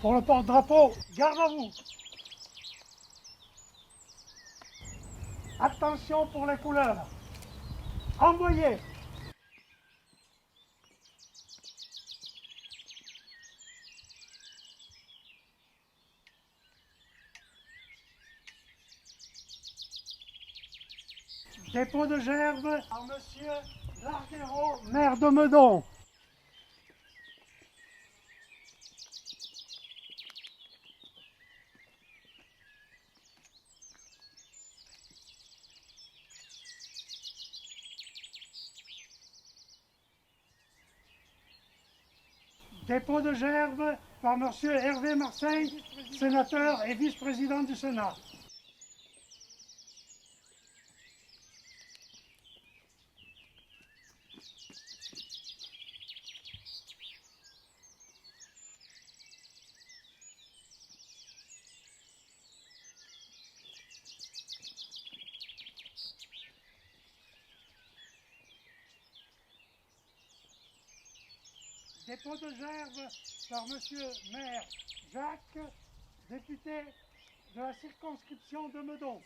Pour le porte-drapeau, garde à vous. Attention pour les couleurs. Envoyez. Dépôt de gerbe par monsieur Larguero, maire de Meudon. Dépôt de gerbe par monsieur Hervé Marseille, sénateur et vice-président du Sénat. Dépôt de gerbe par monsieur maire Jacques, député de la circonscription de Meudon.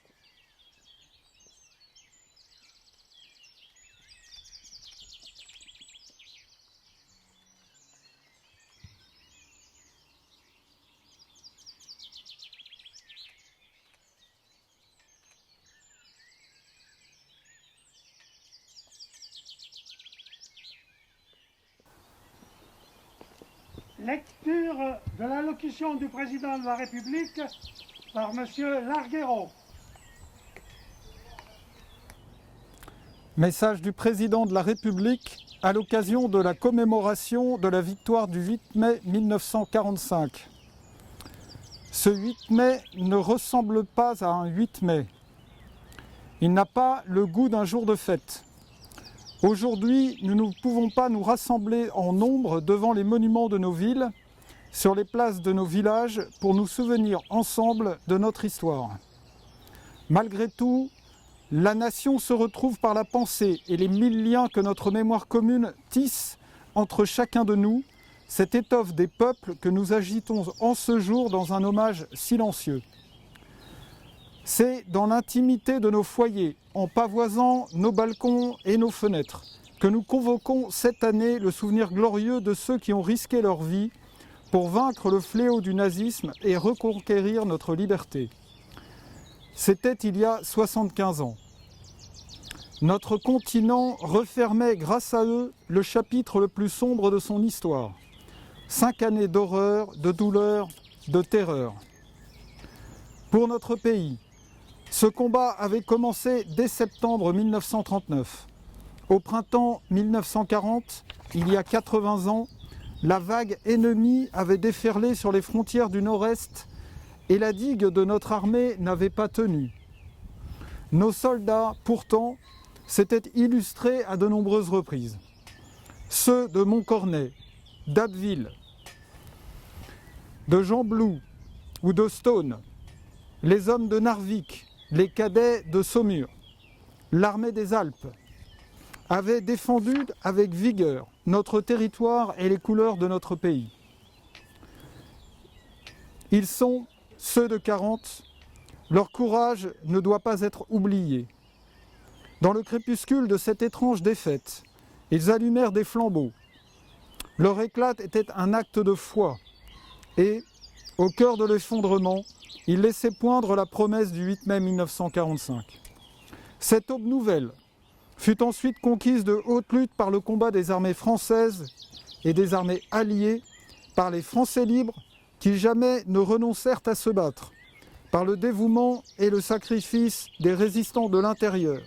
Lecture de l'allocution du président de la République par monsieur Larguero. Message du président de la République à l'occasion de la commémoration de la victoire du 8 mai 1945. Ce 8 mai ne ressemble pas à un 8 mai. Il n'a pas le goût d'un jour de fête. Aujourd'hui, nous ne pouvons pas nous rassembler en nombre devant les monuments de nos villes, sur les places de nos villages, pour nous souvenir ensemble de notre histoire. Malgré tout, la nation se retrouve par la pensée et les 1000 liens que notre mémoire commune tisse entre chacun de nous, cette étoffe des peuples que nous agitons en ce jour dans un hommage silencieux. C'est dans l'intimité de nos foyers, en pavoisant nos balcons et nos fenêtres, que nous convoquons cette année le souvenir glorieux de ceux qui ont risqué leur vie pour vaincre le fléau du nazisme et reconquérir notre liberté. C'était il y a 75 ans. Notre continent refermait grâce à eux le chapitre le plus sombre de son histoire. 5 années d'horreur, de douleur, de terreur. Pour notre pays, ce combat avait commencé dès septembre 1939. Au printemps 1940, il y a 80 ans, la vague ennemie avait déferlé sur les frontières du Nord-Est et la digue de notre armée n'avait pas tenu. Nos soldats, pourtant, s'étaient illustrés à de nombreuses reprises. Ceux de Montcornet, d'Abbeville, de Gembloux ou de Stone, les hommes de Narvik, les cadets de Saumur, l'armée des Alpes, avaient défendu avec vigueur notre territoire et les couleurs de notre pays. Ils sont ceux de 40, leur courage ne doit pas être oublié. Dans le crépuscule de cette étrange défaite, ils allumèrent des flambeaux. Leur éclat était un acte de foi et, au cœur de l'effondrement, ils laissaient poindre la promesse du 8 mai 1945. Cette aube nouvelle fut ensuite conquise de haute lutte par le combat des armées françaises et des armées alliées, par les Français libres qui jamais ne renoncèrent à se battre, par le dévouement et le sacrifice des résistants de l'intérieur,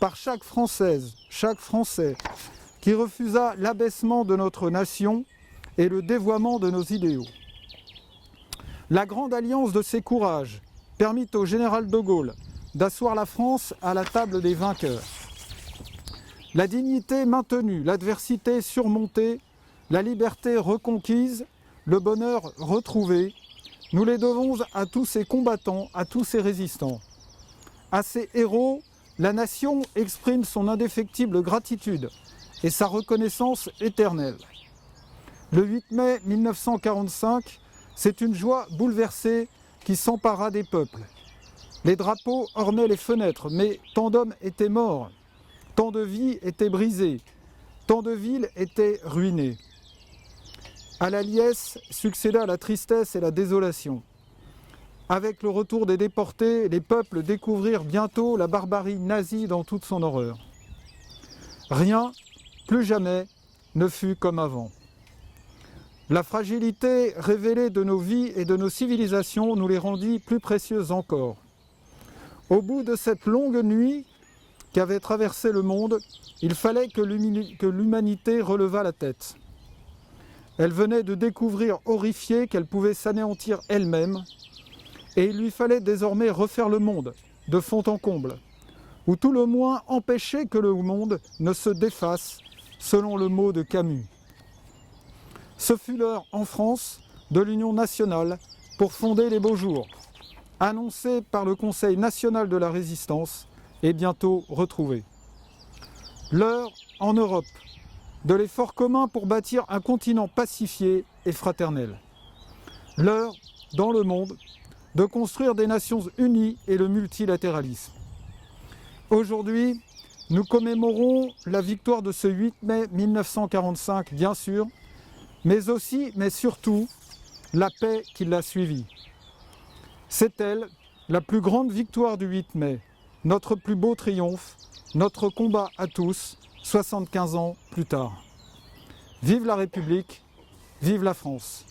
par chaque Française, chaque Français qui refusa l'abaissement de notre nation et le dévoiement de nos idéaux. La grande alliance de ces courages permit au général de Gaulle d'asseoir la France à la table des vainqueurs. La dignité maintenue, l'adversité surmontée, la liberté reconquise, le bonheur retrouvé, nous les devons à tous ces combattants, à tous ces résistants. À ces héros, la nation exprime son indéfectible gratitude et sa reconnaissance éternelle. Le 8 mai 1945, c'est une joie bouleversée qui s'empara des peuples. Les drapeaux ornaient les fenêtres, mais tant d'hommes étaient morts, tant de vies étaient brisées, tant de villes étaient ruinées. À la liesse succéda la tristesse et la désolation. Avec le retour des déportés, les peuples découvrirent bientôt la barbarie nazie dans toute son horreur. Rien, plus jamais, ne fut comme avant. La fragilité révélée de nos vies et de nos civilisations nous les rendit plus précieuses encore. Au bout de cette longue nuit qu'avait traversé le monde, il fallait que l'humanité relevât la tête. Elle venait de découvrir horrifiée qu'elle pouvait s'anéantir elle-même, et il lui fallait désormais refaire le monde, de fond en comble, ou tout le moins empêcher que le monde ne se défasse, selon le mot de Camus. Ce fut l'heure en France de l'Union nationale pour fonder les beaux jours, annoncés par le Conseil national de la résistance et bientôt retrouvés. L'heure en Europe de l'effort commun pour bâtir un continent pacifié et fraternel. L'heure dans le monde de construire des nations unies et le multilatéralisme. Aujourd'hui, nous commémorons la victoire de ce 8 mai 1945, bien sûr, mais aussi, mais surtout, la paix qui l'a suivie. C'est elle, la plus grande victoire du 8 mai, notre plus beau triomphe, notre combat à tous, 75 ans plus tard. Vive la République, vive la France!